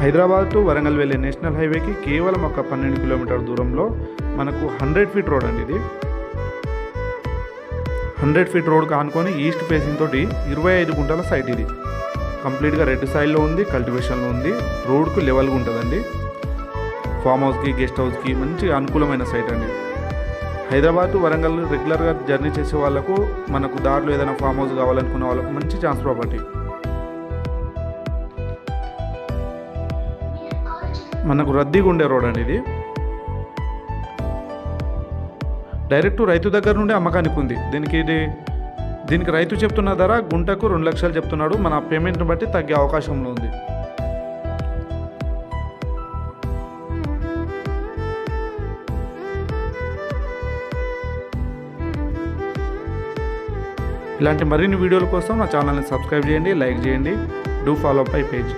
Hyderabad to Warangal వెళ్ళే national హైవేకి కేవలం ఒక 12 కిలోమీటర్ దూరంలో మనకు 100 ఫీట్ రోడ్ అండి. ఇది 100 ఫీట్ రోడ్కి ఆనుకొని ఈస్ట్ ఫేసింగ్ తోటి 25 గుంటల సైట్. ఇది కంప్లీట్గా రెడ్ సాయిల్లో ఉంది, కల్టివేషన్లో ఉంది, రోడ్కు లెవెల్గా ఉంటుందండి. ఫామ్ హౌస్కి, గెస్ట్ హౌస్కి మంచి అనుకూలమైన సైట్ అండి. హైదరాబాద్ టు వరంగల్ రెగ్యులర్గా జర్నీ చేసే వాళ్ళకు, మనకు దారిలో ఏదైనా ఫామ్ హౌస్ కావాలనుకున్న వాళ్ళకు మంచి ఛాన్స్ ప్రాపర్టీ. మనకు రద్దీగా ఉండే రోడ్ అండి. ఇది డైరెక్ట్ రైతు దగ్గర నుండి అమ్మకానికి ఉంది. దీనికి రైతు చెప్తున్న ధర గుంటకు 2 లక్షలు చెప్తున్నాడు. మన పేమెంట్ని బట్టి తగ్గే అవకాశంలో ఉంది. ఇలాంటి మరిన్ని వీడియోల కోసం నా ఛానల్ని సబ్స్క్రైబ్ చేయండి, లైక్ చేయండి. Do follow up my page.